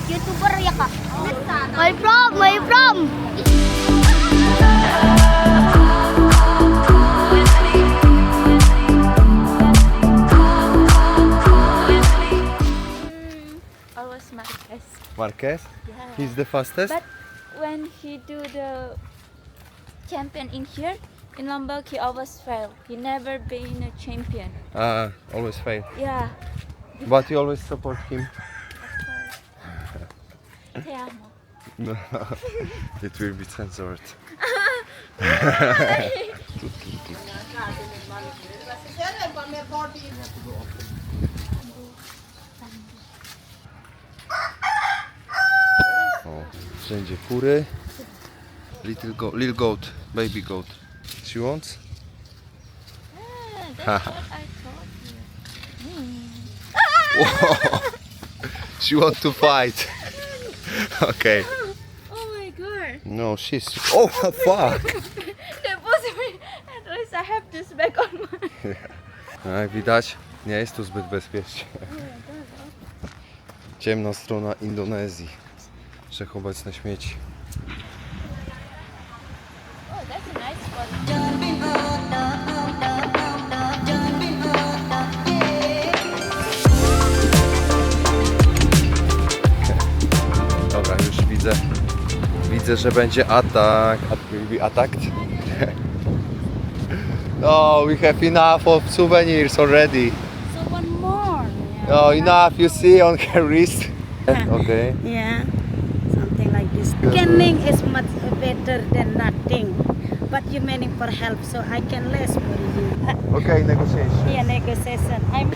YouTuber ya kak? Where you from? Always Marquez. Marquez? Yeah. He's the fastest? But when he do the champion in here, in Lombok, he always fail. He never been a champion. Always fail. Yeah. But you always support him. Te amo. It will be censored. O, wszędzie kury. Little goat, baby goat. She wants? That's what I told you. She want to fight. Okay. Oh my god. No, she's... Oh, fuck! They pushed me. At least I have this bag on my... Jak widać, nie jest tu zbyt bezpiecznie. Ciemna strona Indonezji. Wszechobecne śmieci. Oh, that's a nice spot. Dobra, już widzę, że będzie atak. Will be attacked? No, we have enough of souvenirs already. So one more. No, enough, you see on her wrist. Okay. Yeah, something like this. Scanning is much better than nothing. But you meaning for help, so I can less for you. Okay, negotiation. Yeah, negotiation. I'm.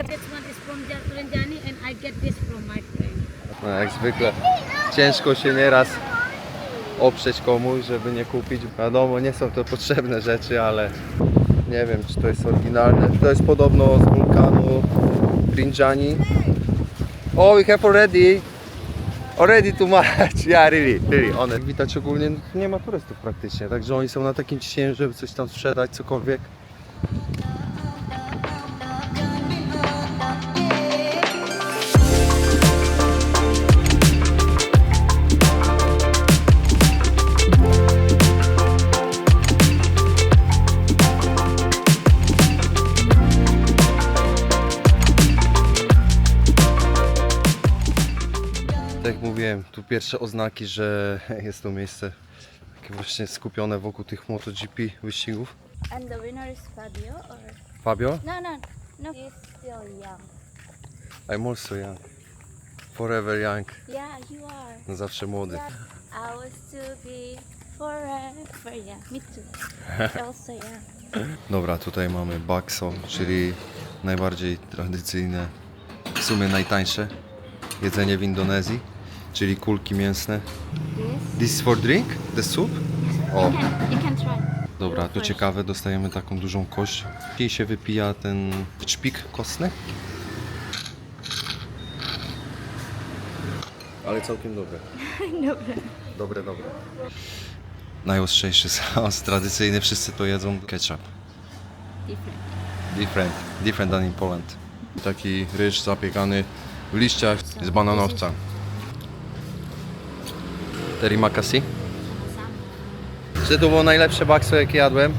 This one is from Renjani, and I get this from my friend. No, jak zwykle ciężko się nieraz oprzeć komuś, żeby nie kupić. Wiadomo, nie są to potrzebne rzeczy, ale nie wiem, czy to jest oryginalne. To jest podobno z wulkanu Rinjani. Oh, we have already too much. Yeah, really. One widać ogólnie nie ma turystów praktycznie, także oni są na takim ciśnieniu, żeby coś tam sprzedać, cokolwiek. Tak jak mówiłem, tu pierwsze oznaki, że jest to miejsce takie właśnie skupione wokół tych MotoGP wyścigów. And the winner is Fabio or... Fabio? No. He's still young. I'm also young. Forever young. Yeah, you are. No zawsze młody. I was to be forever young. Me too. Also young. Dobra, tutaj mamy bakso, czyli najbardziej tradycyjne, w sumie najtańsze jedzenie w Indonezji, czyli kulki mięsne. This is for drink? The soup? O, You can try. dobra, to ciekawe, dostajemy taką dużą kość i się wypija ten szpik kostny. Ale całkiem dobre. Dobre. Najostrzejszy sos tradycyjny, wszyscy to jedzą, ketchup. Different than in Poland. Taki ryż zapiekany w liściach z bananowca. Teriyaki. Że to było najlepsze bakso, jakie jadłem,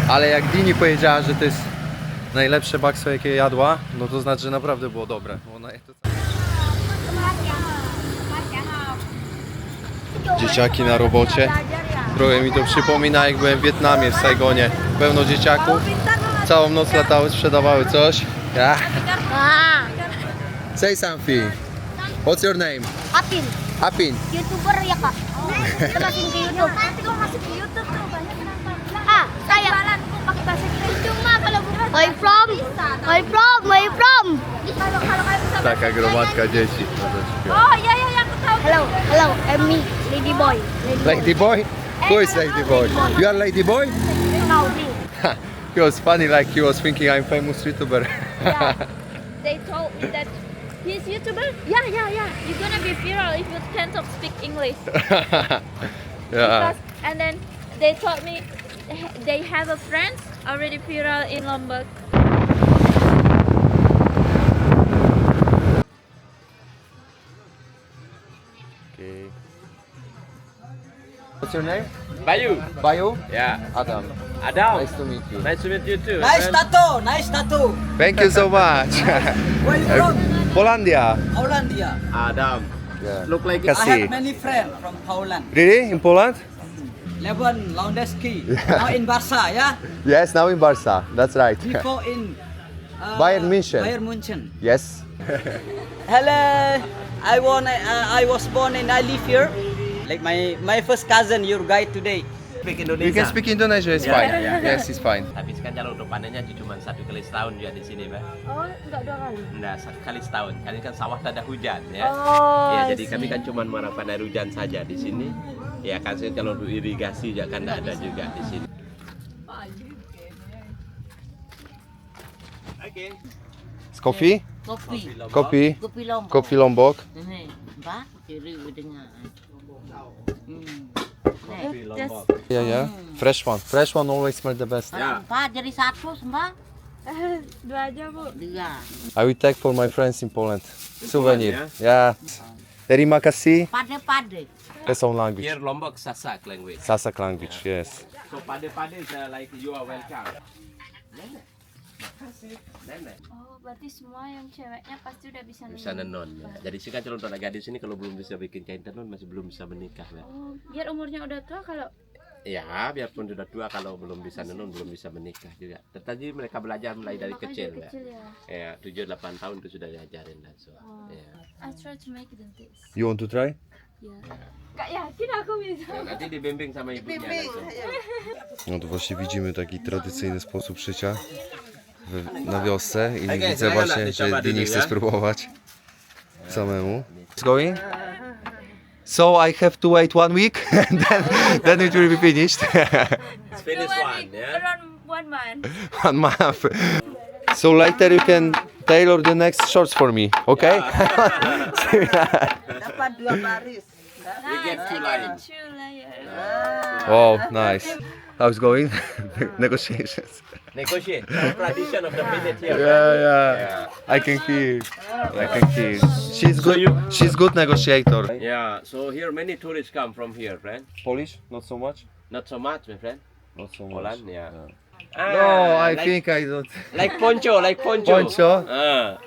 ale jak Dini powiedziała, że to jest najlepsze bakso, jakie jadła, no to znaczy, że naprawdę było dobre. Dzieciaki na robocie. Trochę mi to przypomina, jak byłem w Wietnamie, w Saigonie. Pełno dzieciaków. Całą noc latały, sprzedawały coś. Yeah. Say something. What's your name? Apin, Apin. YouTuber ya kak? Kita masukin ke YouTube. Nanti gue masuk ke YouTube tuh banyak penonton. Saya jualanku pakai bahasa Inggris cuma kalau bukan. Where you from? Where you from? Kalau kalian bisa. Taka gromadka dzieci. Oh iya aku tahu. Hello, I'm me, Lady Boy. Lady boy? Who is Lady boy? You are Lady boy? No, me. He was funny, like he was thinking I'm famous YouTuber. Yeah. They told me that he's YouTuber. Yeah. You're gonna be viral if you can't speak English. Yeah. And then they told me they have a friend already viral in Lombok. What's your name? Bayu. Bayu? Yeah. Adam. Adam. Nice to meet you. Nice to meet you too. Nice man. tattoo, nice tattoo. Thank you so much. Where you from? Polandia. Hollandia. Adam. Yeah. Look like I Kasih. have many friends from Holland. Really? In Poland? Levan Lewandowski. Now in Barca, yeah. Yes, now in Barca. That's right. Before in Bayern München. Bayern München. Yes. Hello. I was born and I live here. Like my first cousin, your guy today. speak You Indonesia. can speak Indonesia, it's Yeah, fine. yeah, yeah. Yes, it's fine. Tapi kan kalau untuk panennya cuma 1 kali setahun ya di sini, Pak. Oh, enggak 2 kali. Enggak, 1 kali setahun. Kali kan sawah tak ada hujan ya. Oh, Ya, I jadi kami see. kan cuma mengharapkan air hujan saja di sini. Ya kan sih kalau untuk irigasi ya kan tidak ada juga di sini. Okay. It's coffee? Kopi, Kopi? kopi lombok. Kopi Lombok? Ini, Mbak, ciri dengan. Just Yeah, yeah. Fresh one. Fresh one always smell the best. Ya. Mbak, jadi satu, Mbak. 2 aja, Bu. Dia. I will take for my friends in Poland. Souvenir. Yeah. Terima kasih. Pade-pade. That's own language. Here Lombok Sasak language. Sasak language, yes. So pade-pade is like you are welcome. Nenek. Makasih. Nenek. Oh, berarti semua yang ceweknya pasti udah bisa Bisa nenun ya. Jadi sih kan calon anak gadis ini kalau belum bisa bikin kain tenun masih belum bisa menikah ya. Oh, biar umurnya udah tua kalau Ya, biarpun sudah tua kalau belum bisa nenun belum bisa menikah juga. Tetapi mereka belajar mulai dari makanya kecil dari ya. kecil ya. Ya, 7-8 tahun itu sudah diajarin dan so. Ya. I try to make it in this. You want to try? Ya. Gak yakin aku bisa. Ya, nanti dibimbing sama ibunya langsung. No to właśnie widzimy taki tradycyjny sposób szycia na wiosce i Okej, widzę ja właśnie, na- że na- Dini chce ja? spróbować samemu. It's going? So I have to wait 1 week and then it will be finished. It's finished one, ya. Around 1 month. 1 month. So later you can tailor the next shorts for me, okay? Dapat 2 baris. We get 2 lines. 2 layers. Wow, nice. How's going? Negotiations. Negotiate. Tradition of the village here. Yeah. I can hear. She's good. you- She's good negotiator. Yeah, so here many tourists come from here, friend. Polish? Not so much. Not so much, my friend. Not so much. Poland, yeah. No, I like, think I don't. like poncho, like poncho. Poncho? Ah.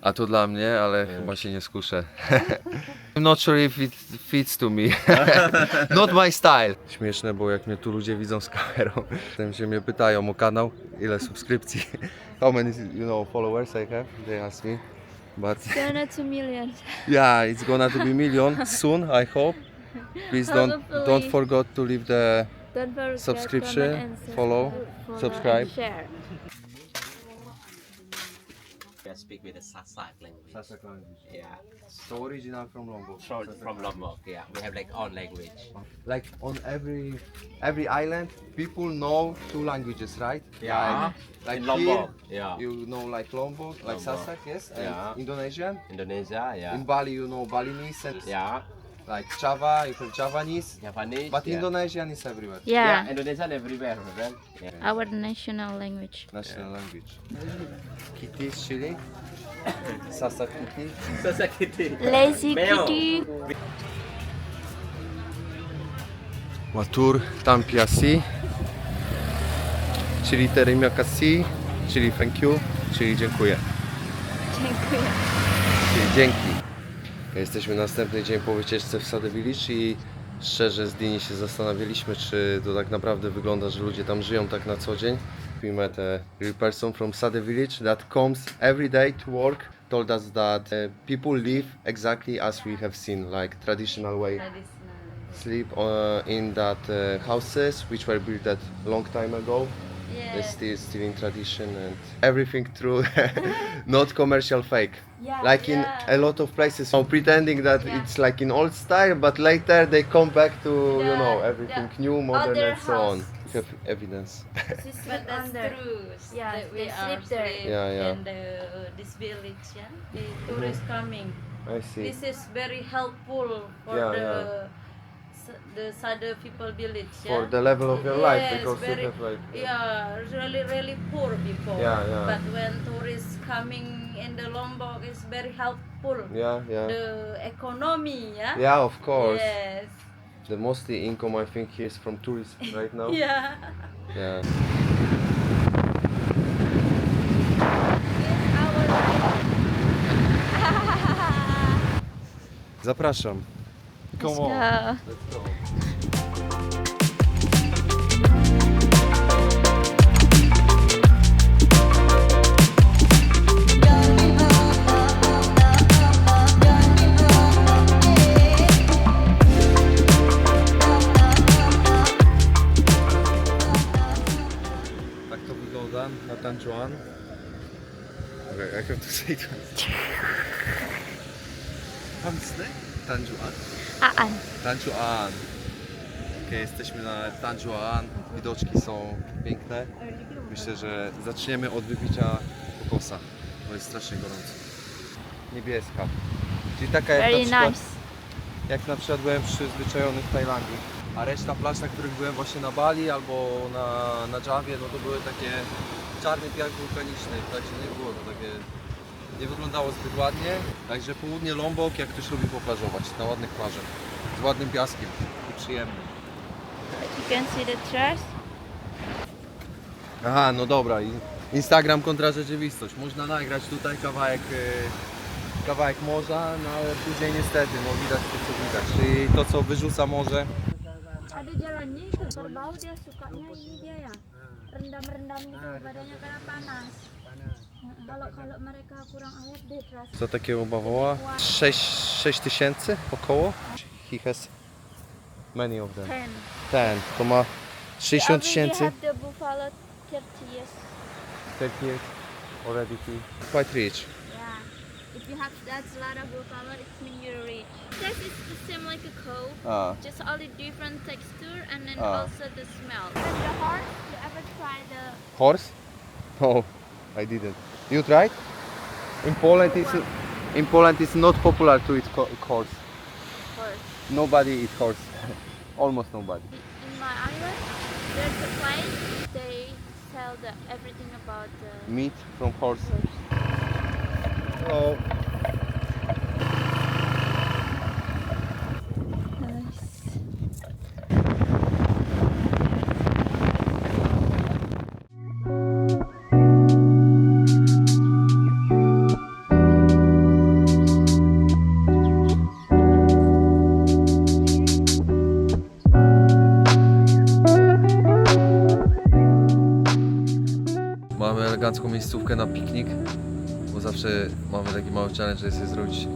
A to dla mnie, ale chyba się nie skuszę. I'm not sure if it fits to me. Not my style. Śmieszne, bo jak mnie tu ludzie widzą z kamerą, potem się mnie pytają o kanał, ile subskrypcji. How many, followers I have? They ask me. But Gonna 2 million. yeah, it's gonna to be million soon, I hope. Please don't Hopefully. forget to leave the Don't forget Subscription, comment and follow, subscribe. and share. I speak with the Sasak language. Yeah. So original from Lombok. From Lombok, yeah. We have like own language. Like on every island, people know 2 languages, right? Yeah. Like In here, Lombok, yeah. you know like Lombok, like Lombok. Sasak, yes, and Yeah. Indonesian. Indonesia, yeah. In Bali, you know Balinese and Yeah. like Java, you have Javanese. Japanese. But yeah. Indonesian is everywhere. Yeah, Indonesian everywhere, my friend. Yeah. Our national language. National language. Kitty is chili. Sasak kitty. Sasakiti. Lazy Meo. kitty. Watur Tampiasi, czyli terima kasih, czyli thank you, czyli dziękuję. Dziękuję. Czyli dzięki. Jesteśmy następny dzień po wycieczce w Sade Village i szczerze z Dini się zastanawialiśmy, czy to tak naprawdę wygląda, że ludzie tam żyją tak na co dzień. We met a real person from Sade Village that comes every day to work. Told us that people live exactly as we have seen, like traditional way. Sleep in that houses which were built that long time ago. They're still in tradition and everything true, not commercial fake. Like in a lot of places, pretending that it's like in old style, but later they come back to everything new, modern, other and so on. house. We have evidence. But That's true. Yeah, that they we sleep are there. sleep Yeah. in this village. Yeah, the tourists coming. I see. This is very helpful for Yeah, the Sada people village. For Yeah? the level of your life, Yes, because very, you have like really poor before. Yeah. But when tourists coming in the Lombok, it's very helpful. yeah. The economy. Yeah. Yeah, of course. Yes. The mostly income I think is from tourism right now. Yeah. Yeah. Zapraszam. Come on. go. Let's go. Tak to wygląda na Tan Juan. Okay, I have to say it. Tan Juan. Aan. Tan Juan. Okay, jesteśmy na Tan Juan. Widoczki są piękne. Myślę, że zaczniemy od wypicia kokosa. To jest strasznie gorąco. Niebieska. Czyli taka jak Very na przykład, nice. jak na przykład byłem przyzwyczajony w Tajlandii. A reszta plaż, na których byłem właśnie na Bali albo na Jawie, no to były takie czarny piach wulkaniczny, także nie było to takie, nie wyglądało zbyt ładnie. Także południe Lombok, jak ktoś lubi poplażować na ładnych plażach, z ładnym piaskiem i przyjemnym. You can see the trash. Aha, no dobra, Instagram kontra rzeczywistość. Można nagrać tutaj kawałek morza, no ale później niestety, no widać to co widać. Czyli to co wyrzuca morze. Ada jalannya itu kerbau dia sukanya ini dia ya rendam-rendam gitu badannya karena panas. Kalau mereka kurang awet dehidrasi. Za takiego bawoła 6 tysięcy około. He has many of them. 10. 10, to ma 60 We tysięcy. have the buffalo 30 years. 30 years already he quite rich. Yeah. If you have that lot of buffalo, it means you're rich. This is the same like a cow, Ah, just only different texture and then Ah. also the smell. And the horse, you ever try the horse? No, I didn't. You tried? In Poland it's not popular to eat horse. horse? Nobody eats horse. Almost nobody. In my island, there's a place they sell everything about the Meat from horse. horse. Oh. Mamy elegancką miejscówkę na piknik, bo zawsze mamy taki mały challenge, żeby sobie zrobić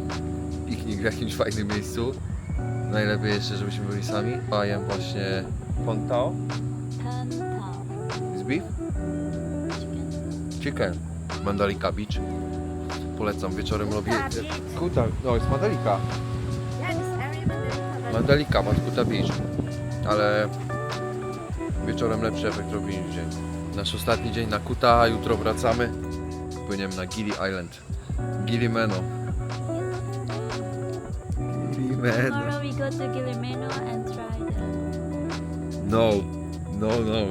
piknik w jakimś fajnym miejscu. Najlepiej jeszcze, żebyśmy byli sami. A jem właśnie Pong Tao. Is beef? Chicken. Mandalika Beach. Polecam, wieczorem robię... Kuta, no jest Mandalika. Mandalika, Kuta Beach. Ale wieczorem lepszy efekt robi niż dzień. Nasz ostatni dzień na Kuta, a jutro wracamy. Płyniemy na Gili Island. Gili Meno. Gili Meno. Tomorrow we go to Gilimeno and try the. No,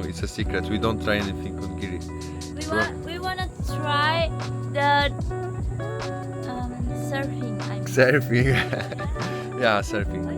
it's a secret. We don't try anything on Gili. We wanna try the surfing. Surfing. Yeah, surfing.